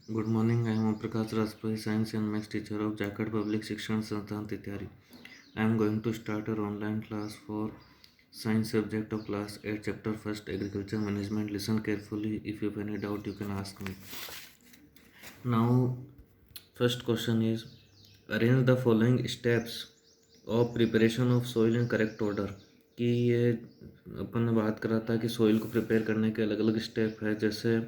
Good morning. I am Prakash Rajpuri, Science and Maths teacher of Jharkhand Public Shikshan Sansthan Titiari. I am going to start our online class for science subject of class 8 chapter 1st agriculture management. Listen carefully. If you have any doubt you can ask me. Now first question is arrange the following steps of preparation of soil in correct order. कि ये अपन ने बात करा था कि soil को prepare करने के अलग अलग स्टेप है। जैसे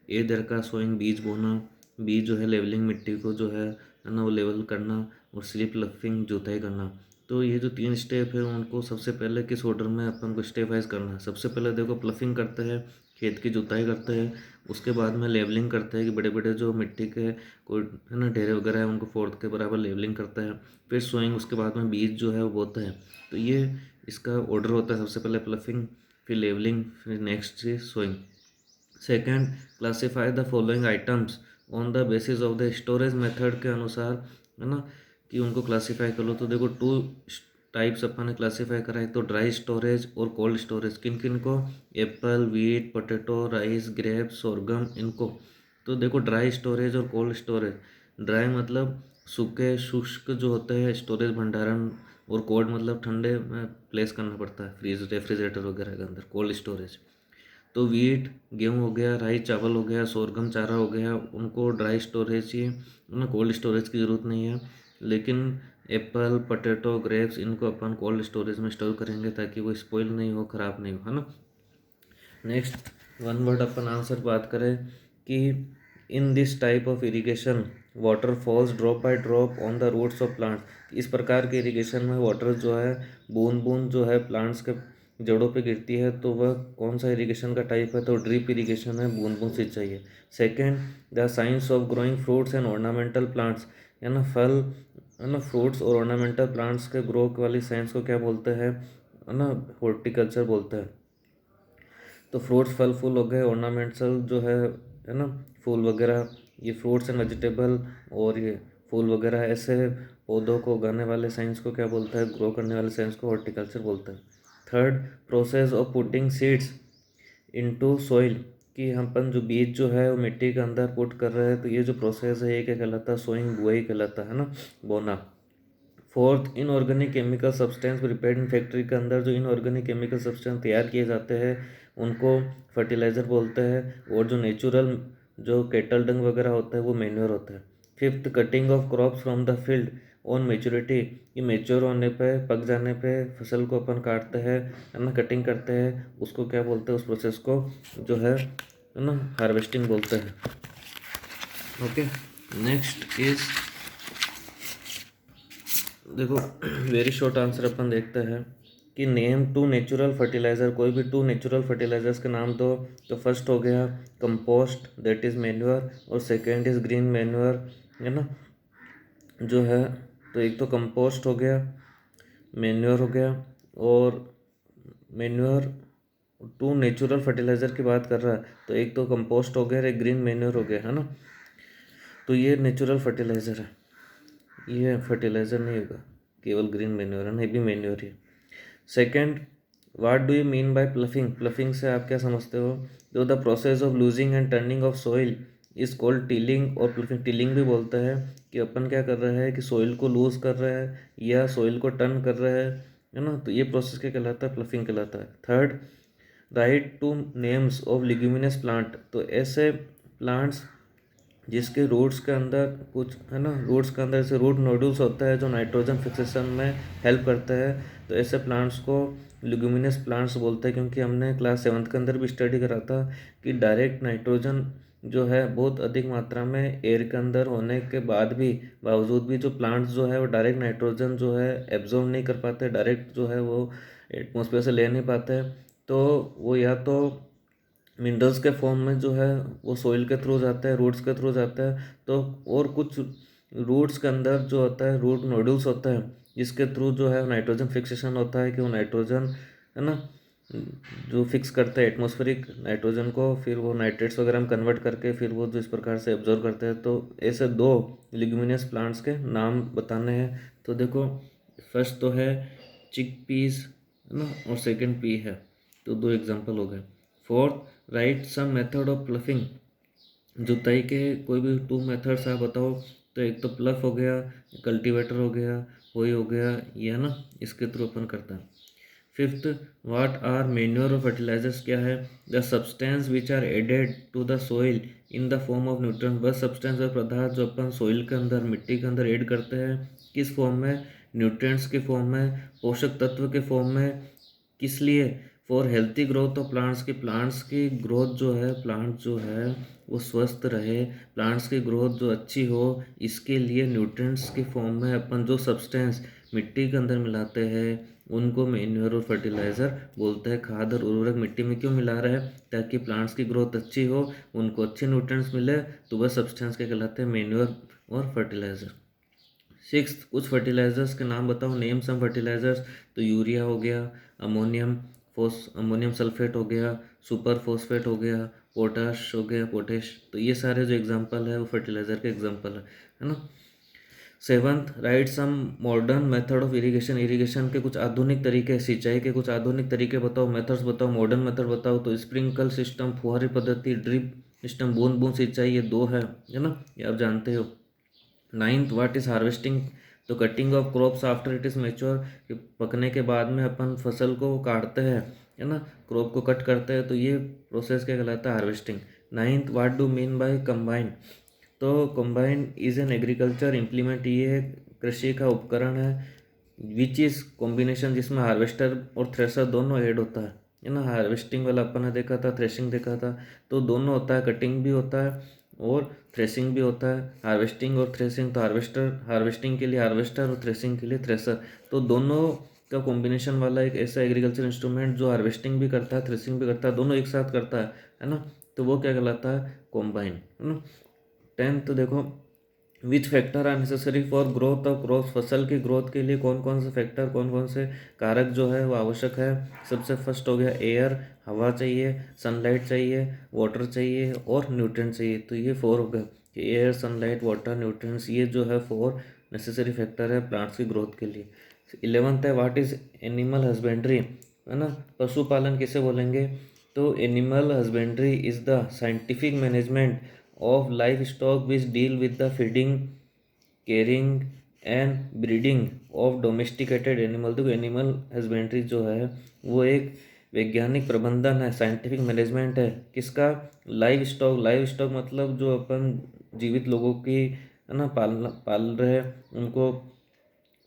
ए दर का सोइंग बीज बोना, बीज जो है लेवलिंग मिट्टी को जो है ना वो लेवल करना, और स्लिप लफिंग जुताई करना। तो ये जो 3 स्टेप है उनको सबसे पहले किस ऑर्डर में अपन को स्टेप वाइज करना है। सबसे पहले देखो प्लफिंग करते हैं, खेत की जुताई करते हैं। उसके बाद में लेवलिंग करते हैं कि बड़े बड़े जो मिट्टी के कोई है ना ढेरे वगैरह है उनको फोर्थ के बराबर लेवलिंग करता है। फिर सोइंग, उसके बाद में बीज जो है वो बोता है। तो ये इसका ऑर्डर होता है। सबसे पहले प्लफिंग, फिर लेवलिंग, फिर नेक्स्ट चीज sowing. Second, classify the following items on the basis of the storage method के अनुसार, है ना, कि उनको क्लासीफाई कर लो। तो देखो 2 टाइप्स अपन ने क्लासीफाई करा है, तो ड्राई स्टोरेज और कोल्ड स्टोरेज। किन किन को? Apple, wheat, potato, rice, grapes, sorghum, इनको। तो देखो ड्राई स्टोरेज और कोल्ड स्टोरेज। ड्राई मतलब सूखे शुष्क जो होते हैं स्टोरेज भंडारण, और कोल्ड मतलब ठंडे में प्लेस करना पड़ता है फ्रीज रेफ्रिजरेटर वगैरह के अंदर, कोल्ड स्टोरेज। तो वीट गेहूँ हो गया, राइस चावल हो गया, सोरगम चारा हो गया, उनको ड्राई स्टोरेज चाहिए, उन्हें कोल्ड स्टोरेज की ज़रूरत नहीं है। लेकिन एप्पल, पोटैटो, ग्रेप्स, इनको अपन कोल्ड स्टोरेज में स्टोर करेंगे ताकि वो स्पॉइल नहीं हो, ख़राब नहीं हो, है ना। नेक्स्ट वन वर्ड अपन आंसर बात करें कि in this type of irrigation water falls drop by drop on the roots of plants. इस प्रकार के इरिगेशन में वाटर जो है बूंद बूंद जो है प्लांट्स के जड़ों पे गिरती है। तो वह कौन सा इरिगेशन का टाइप है? तो ड्रिप इरिगेशन है, बूंद बूंद सिंचाई है। Second, the science of growing fruits and ornamental plants, है ना, फल, है ना, फ्रूट्स और ऑर्नामेंटल प्लांट्स के ग्रो वाली साइंस को क्या बोलते हैं? है ना, हॉर्टिकल्चर बोलते हैं। तो फ्रूट्स फल फूल हो गए, ऑर्नामेंटल जो है ना, फूल वगैरह, ये फ्रूट्स एंड वेजिटेबल और ये फूल वगैरह ऐसे पौधों को उगाने वाले साइंस को क्या बोलता है? ग्रो करने वाले साइंस को हॉर्टिकल्चर बोलता है। Third, process of putting seeds into soil, कि हम अपन जो बीज जो है वो मिट्टी के अंदर पुट कर रहे हैं। तो ये जो प्रोसेस है ये क्या कहलाता है? सोइंग, बुआई कहलाता है ना, बोना। Fourth, inorganic chemical substance prepared in factory के अंदर जो इनऑर्गेनिक केमिकल सब्सटेंस तैयार किए जाते हैं उनको फर्टिलाइज़र बोलते हैं। और जो नेचुरल जो कैटल डंग वगैरह होता है वो मैन्योर होता है। Fifth, cutting of crops from the field on maturity, ये मेच्योर होने पे, पक जाने पे फसल को अपन काटते हैं, है ना, कटिंग करते हैं, उसको क्या बोलते हैं? उस प्रोसेस को जो है ना हार्वेस्टिंग बोलते हैं। ओके, नेक्स्ट इज देखो वेरी शॉर्ट आंसर अपन देखते हैं कि नेम 2 नेचुरल फर्टिलाइज़र, कोई भी 2 नेचुरल फर्टिलाइजर्स के नाम दो। तो फर्स्ट हो गया कंपोस्ट, दैट इज़ मैन्योर, और सेकंड इज़ ग्रीन मैन्योर, है ना, जो है। तो एक तो कंपोस्ट हो गया, मैन्योर हो गया, और मैन्योर 2 नेचुरल फर्टिलाइज़र की बात कर रहा है। तो एक तो कंपोस्ट हो गया और एक ग्रीन मैन्योर हो गया, है ना। तो ये नेचुरल फर्टिलाइज़र है, ये फर्टिलाइज़र नहीं होगा, केवल ग्रीन मैन्योर है ना, ये भी मैन्योर ही है। Second, what do you mean by ploughing? Ploughing से आप क्या समझते हो? तो the process of losing and turning of soil is called tilling और प्लफिंग। टिलिंग भी बोलता है कि अपन क्या कर रहे हैं कि सोइल को लूज कर रहे हैं या सोइल को टर्न कर रहे हैं, है ना। तो ये प्रोसेस क्या कहलाता है? प्लफिंग कहलाता है। Third, right two names of leguminous plant, तो ऐसे प्लांट्स जिसके रूट्स के अंदर कुछ, है ना, रूट्स के अंदर ऐसे रूट नोड्यूल्स होता है जो नाइट्रोजन फिक्सेशन में हेल्प करता है। तो ऐसे प्लांट्स को लिग्यूमिनस प्लांट्स बोलते हैं, क्योंकि हमने क्लास 7th के अंदर भी स्टडी करा था कि डायरेक्ट नाइट्रोजन जो है बहुत अधिक मात्रा में एयर के अंदर होने के बाद भी, बावजूद भी, जो प्लांट्स जो है वो डायरेक्ट नाइट्रोजन जो है एब्जॉर्ब नहीं कर पाते, डायरेक्ट जो है वो एटमॉस्फेयर से ले नहीं पाते। तो वो या तो मिनरल्स के फॉर्म में जो है वो सोइल के थ्रू जाता है, रूट्स के थ्रू जाता है। तो और कुछ रूट्स के अंदर जो होता है रूट नोड्यूल्स होता है जिसके थ्रू जो है नाइट्रोजन फिक्सेशन होता है, कि वो नाइट्रोजन, है ना, जो फिक्स करता है एटमॉस्फेरिक नाइट्रोजन को, फिर वो नाइट्रेट्स वगैरह में कन्वर्ट करके फिर वो जो इस प्रकार से एब्जॉर्व करते हैं। तो ऐसे 2 लिग्यूमिनस प्लांट्स के नाम बताने हैं। तो देखो फर्स्ट तो है चिक पीस, है ना, और सेकंड पी है। तो 2 एग्जांपल हो गए। Fourth, write some method of ploughing, जुताई के कोई भी 2 मेथड्स आप बताओ। तो एक तो प्लफ हो गया, कल्टीवेटर हो गया, वही हो गया, ये है ना, इसके थ्रू अपन करता है। फिफ्थ, व्हाट आर मैन्योर और फर्टिलाइजर्स क्या है? The substance which are added to the soil in the form of nutrient. वह सब्सटेंस और पदार्थ जो अपन सोइल के अंदर, मिट्टी के अंदर ऐड करते हैं, किस फॉर्म में? न्यूट्रिएंट्स के फॉर्म में, पोषक तत्व के फॉर्म में। किस लिए? For healthy growth of plants की, प्लांट्स की ग्रोथ जो है, प्लांट जो है वो स्वस्थ रहे, प्लांट्स की ग्रोथ जो अच्छी हो, इसके लिए न्यूट्रिएंट्स के फॉर्म में अपन जो सब्सटेंस मिट्टी के अंदर मिलाते हैं उनको मैन्योर और फर्टिलाइज़र बोलते हैं। खाद और उर्वरक मिट्टी में क्यों मिला रहे हैं? ताकि प्लांट्स की ग्रोथ अच्छी हो, उनको अच्छे न्यूट्रिएंट्स मिले, तो वह सब्सटेंस क्या कहलाते हैं? मैन्योर और फर्टिलाइज़र। सिक्स्थ, कुछ फर्टिलाइजर्स के नाम बताओ, नेम सम फर्टिलाइजर्स। तो यूरिया हो गया, अमोनियम सल्फेट हो गया, सुपर फॉस्फेट हो गया, पोटाश हो गया, पोटेश। तो ये सारे जो एग्जांपल है वो फर्टिलाइजर के एग्जांपल है ना। Seventh, write some modern method of irrigation. Irrigation के कुछ आधुनिक तरीके, सिंचाई के कुछ आधुनिक तरीके बताओ, मेथड्स बताओ, मॉडर्न मेथड बताओ। तो स्प्रिंकल सिस्टम, फुहारी पद्धति, ड्रिप सिस्टम, बूंद बूंद सिंचाई, ये दो है ना, ये आप जानते हो। Ninth, what is harvesting. तो cutting of crops after it is mature, कि पकने के बाद में अपन फसल को काटते हैं, है ना, क्रॉप को कट करते हैं, तो ये प्रोसेस क्या कहलाता है? Harvesting. Ninth, what do mean by combine. तो combine is an agriculture implement, ये कृषि का उपकरण है विच इज कॉम्बिनेशन, जिसमें हार्वेस्टर और थ्रेशर दोनों ऐड होता है ना। हार्वेस्टिंग वाला अपन ने देखा था, थ्रेशिंग देखा था, तो दोनों होता है, कटिंग भी होता है और थ्रेसिंग भी होता है। हार्वेस्टिंग और थ्रेसिंग, तो हार्वेस्टिंग के लिए हार्वेस्टर और थ्रेसिंग के लिए थ्रेसर, तो दोनों का कॉम्बिनेशन वाला एक ऐसा एग्रीकल्चर इंस्ट्रूमेंट जो हार्वेस्टिंग भी करता है, थ्रेसिंग भी करता है, दोनों एक साथ करता है ना, तो वो क्या कहलाता है? कॉम्बाइन, है ना। टेंथ देखो, which factor are necessary for growth of crop. फसल की ग्रोथ के लिए कौन कौन से फैक्टर, कौन कौन से कारक जो है वो आवश्यक है? सबसे फर्स्ट हो गया एयर, हवा चाहिए, सनलाइट चाहिए, वाटर चाहिए और न्यूट्रिएंट चाहिए। तो ये फोर हो गए कि एयर, सनलाइट, वाटर, न्यूट्रिएंट्स, ये जो है फोर नेसेसरी फैक्टर है प्लांट्स की ग्रोथ के लिए। 11th है, व्हाट इज एनिमल हस्बेंड्री, है ना, पशुपालन किसे बोलेंगे? तो animal husbandry is the scientific management of livestock which deal with the feeding, caring and breeding of domesticated animal। तो एनिमल हस्बेंड्री जो है वो एक वैज्ञानिक प्रबंधन है, साइंटिफिक मैनेजमेंट है, किसका? लाइव स्टॉक मतलब जो अपन जीवित लोगों की, है ना, पाल रहे हैं उनको,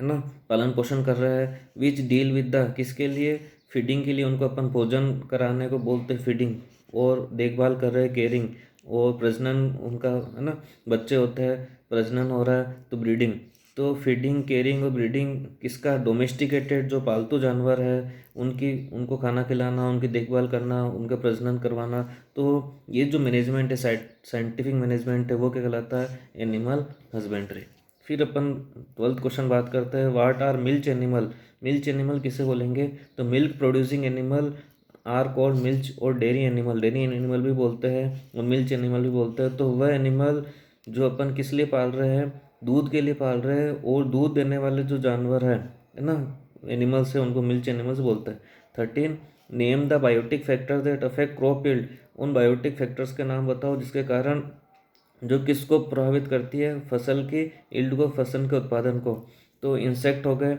है ना, पालन पोषण कर रहा है। विच डील विद द, किसके लिए? फीडिंग के लिए, उनको अपन भोजन कराने को बोलते हैं फीडिंग, और देखभाल कर रहे हैं केयरिंग, और प्रजनन उनका, है ना, बच्चे होते हैं, प्रजनन हो रहा है तो ब्रीडिंग। तो फीडिंग, केयरिंग और ब्रीडिंग किसका? डोमेस्टिकेटेड जो पालतू जानवर है उनकी, उनको खाना खिलाना, उनकी देखभाल करना, उनका प्रजनन करवाना। तो ये जो मैनेजमेंट है, साइंटिफिक मैनेजमेंट है, वो क्या कहलाता है? Animal husbandry. फिर अपन 12th क्वेश्चन बात करते हैं, what are milch animal. Milch animal किसे बोलेंगे? तो milk producing animal are called milch, और डेयरी एनिमल, डेयरी एनिमल भी बोलते हैं और मिल्च एनिमल भी बोलते हैं। तो वह एनिमल जो अपन किस लिए पाल रहे हैं? दूध के लिए पाल रहे हैं, और दूध देने वाले जो जानवर है ना, एनिमल्स है, उनको मिल्च एनिमल्स बोलते हैं। 13, name the biotic factor that affect crop yield. उन बायोटिक फैक्टर्स के नाम बताओ जिसके कारण, जो किसको प्रभावित करती है? फसल की यील्ड को, फसल के उत्पादन को। तो इंसेक्ट हो गए,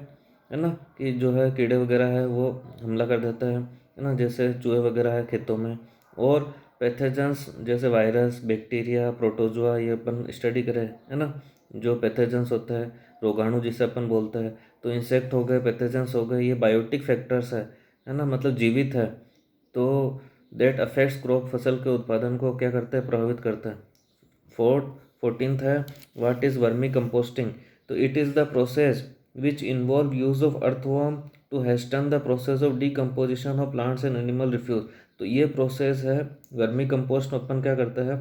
है ना, कि जो है कीड़े वगैरह है वो हमला कर देता है ना, जैसे चूहे वगैरह है खेतों में। और पैथोजेंस जैसे वायरस, बैक्टीरिया, प्रोटोजोआ, ये अपन स्टडी करें, है ना, जो पैथोजेंस होता है, रोगाणु जिसे अपन बोलते हैं। तो इंसेक्ट हो गए, पैथोजेंस हो गए, ये बायोटिक फैक्टर्स है ना, मतलब जीवित है। तो दैट अफेक्ट्स क्रॉप, फसल के उत्पादन को क्या करते हैं? प्रभावित करता है। 14th है, व्हाट इज वर्मी कंपोस्टिंग। तो it is the process which involve use of earthworm to hasten the process of decomposition of plants and animal refuse. तो ये प्रोसेस है वर्मी कंपोस्ट में अपन क्या करते हैं?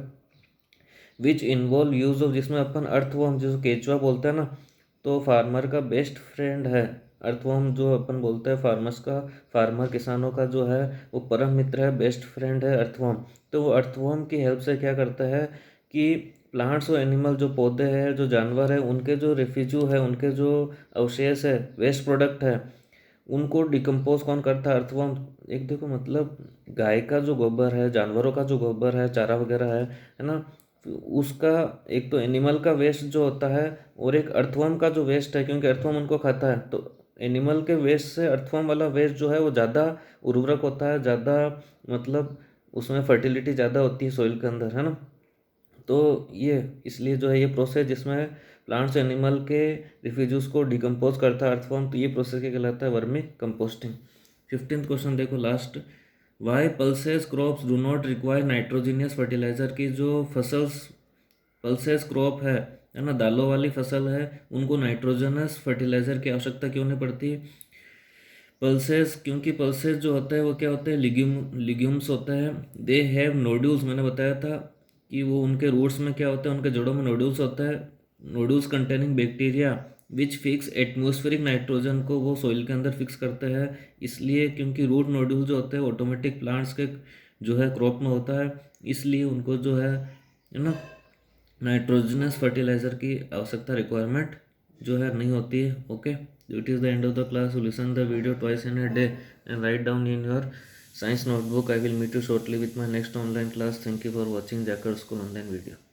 विच इन्वॉल्व यूज ऑफ, जिसमें अपन अर्थवर्म, जिसको केचुआ बोलते हैं ना, तो फार्मर का बेस्ट फ्रेंड है अर्थवर्म, जो अपन बोलते हैं फार्मर्स का, फार्मर किसानों का जो है वो परम मित्र है, बेस्ट फ्रेंड है अर्थवर्म। तो वो अर्थवर्म की हेल्प से क्या करता है कि प्लांट्स और एनिमल, जो पौधे हैं, जो जानवर है, उनके जो रेफ्यूजू है, उनके जो अवशेष है, वेस्ट प्रोडक्ट है, उनको डिकम्पोज कौन करता है? अर्थवर्म। एक देखो, मतलब गाय का जो गोबर है, जानवरों का जो गोबर है, चारा वगैरह है ना, उसका एक तो एनिमल का वेस्ट जो होता है और एक अर्थवर्म का जो वेस्ट है, क्योंकि अर्थवर्म उनको खाता है, तो एनिमल के वेस्ट से अर्थवर्म वाला वेस्ट जो है वो ज़्यादा उर्वरक होता है, ज़्यादा मतलब उसमें फर्टिलिटी ज़्यादा होती है सॉइल के अंदर, है ना। तो ये इसलिए जो है ये प्रोसेस जिसमें प्लांट्स एनिमल के रिफ्यूज को डिकम्पोज करता है अर्थवर्म, तो ये प्रोसेस क्या कहलाता है, वर्मी कंपोस्टिंग। 15th क्वेश्चन देखो last, why pulses crops do not require nitrogenous fertiliser, की जो फसल्स पल्सेस क्रॉप है ना, दालों वाली फसल है, उनको नाइट्रोजनस फर्टिलाइजर की आवश्यकता क्यों नहीं पड़ती। पल्सेस, क्योंकि पल्सेस जो होता है वो क्या होते हैं, लिग्यूम्स होता है। दे हैव नोड्यूल्स, मैंने बताया था कि वो उनके रूट्स में क्या होता है, उनके जड़ों में नोड्यूल्स होता है। Nodules containing bacteria which fix atmospheric nitrogen को वो सॉइल के अंदर फिक्स करते हैं। इसलिए क्योंकि रूट नोड्यूल जो होते हैं ऑटोमेटिक प्लांट्स के जो है क्रॉप में होता है, इसलिए उनको जो है ना नाइट्रोजनस फर्टिलाइजर की आवश्यकता रिक्वायरमेंट जो है नहीं होती है। Okay, it is the end of the class. You listen the video twice in a day and write down in your science notebook. I will meet you shortly with my next online class. Thank you for watching Jackard School online video.